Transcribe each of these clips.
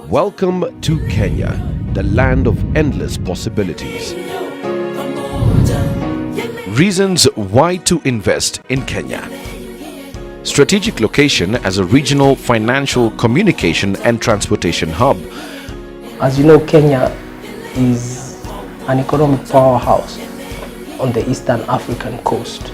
Welcome to Kenya, the land of endless possibilities. Reasons why to invest in Kenya. Strategic location as a regional financial, communication and transportation hub. As you know, Kenya is an economic powerhouse on the Eastern African coast.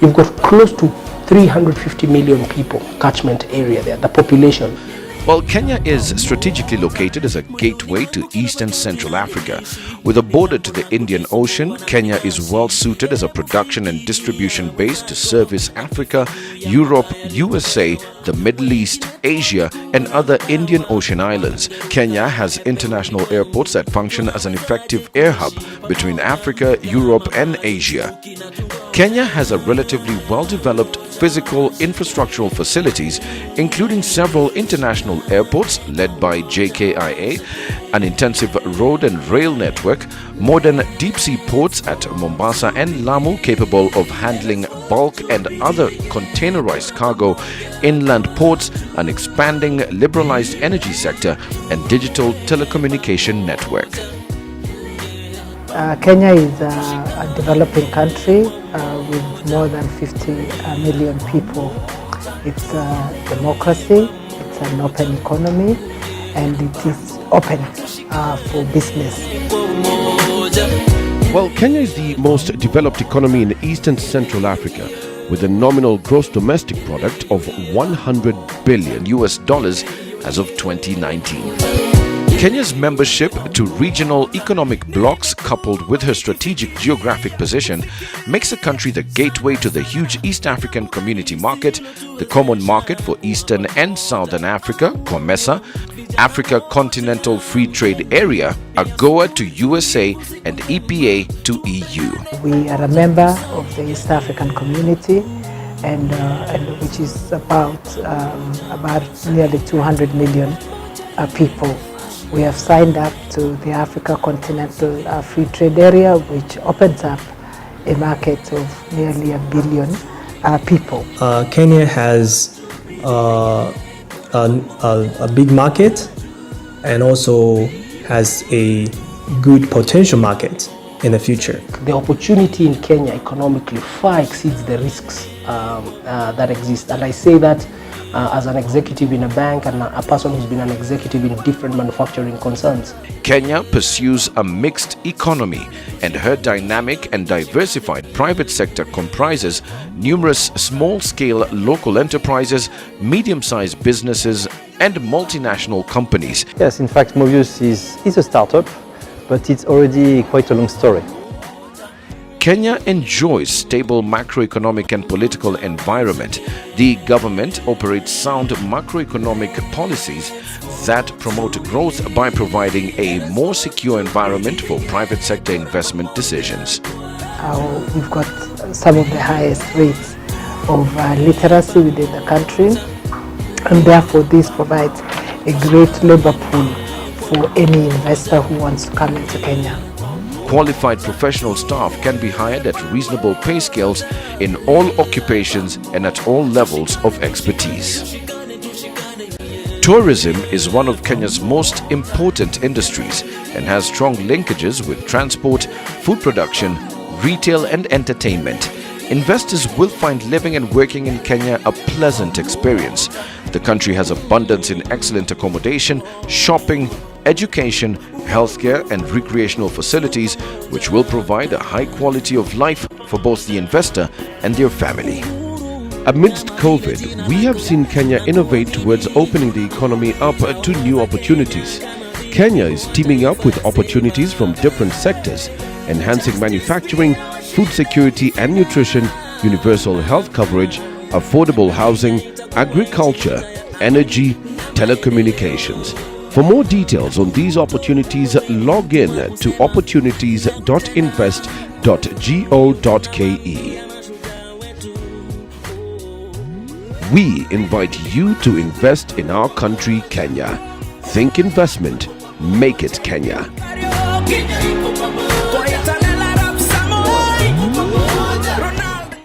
You've got close to 350 million people, catchment area there, the population. Well, Kenya is strategically located as a gateway to East and Central Africa. With a border to the Indian Ocean, Kenya is well suited as a production and distribution base to service Africa, Europe, USA, the Middle East, Asia, and other Indian Ocean islands. Kenya has international airports that function as an effective air hub between Africa, Europe, and Asia. Kenya has a relatively well-developed physical infrastructural facilities, including several international airports led by JKIA, an intensive road and rail network, modern deep-sea ports at Mombasa and Lamu capable of handling bulk and other containerized cargo, inland ports, an expanding liberalized energy sector, and digital telecommunication network. Kenya is a developing country with more than 50 million people. It's a democracy, it's an open economy, and it is open for business. Well, Kenya is the most developed economy in East and Central Africa, with a nominal gross domestic product of $100 billion as of 2019. Kenya's membership to regional economic blocs, coupled with her strategic geographic position, makes the country the gateway to the huge East African Community Market, the Common Market for Eastern and Southern Africa, COMESA, Africa Continental Free Trade Area, AGOA to USA, and EPA to EU. We are a member of the East African Community, and which is about nearly 200 million people. We have signed up to the Africa Continental Free Trade Area, which opens up a market of nearly 1 billion people. Kenya has a big market and also has a good potential market in the future. The opportunity in Kenya economically far exceeds the risks that exist, and I say that as an executive in a bank and a person who's been an executive in different manufacturing concerns. Kenya pursues a mixed economy, and her dynamic and diversified private sector comprises numerous small-scale local enterprises, medium-sized businesses, and multinational companies. Yes, in fact, Mobius is a startup, but it's already quite a long story. Kenya enjoys stable macroeconomic and political environment. The government operates sound macroeconomic policies that promote growth by providing a more secure environment for private sector investment decisions. We've got some of the highest rates of literacy within the country, and therefore this provides a great labor pool for any investor who wants to come into Kenya. Qualified professional staff can be hired at reasonable pay scales in all occupations and at all levels of expertise. Tourism is one of Kenya's most important industries and has strong linkages with transport, food production, retail and entertainment. Investors will find living and working in Kenya a pleasant experience. The country has abundance in excellent accommodation, shopping, education, healthcare and recreational facilities, which will provide a high quality of life for both the investor and their family. Amidst COVID, we have seen Kenya innovate towards opening the economy up to new opportunities. Kenya is teaming up with opportunities from different sectors, enhancing manufacturing, food security and nutrition, universal health coverage, affordable housing, agriculture, energy, telecommunications. For more details on these opportunities, log in to opportunities.invest.go.ke. We invite you to invest in our country, Kenya. Think investment, make it Kenya.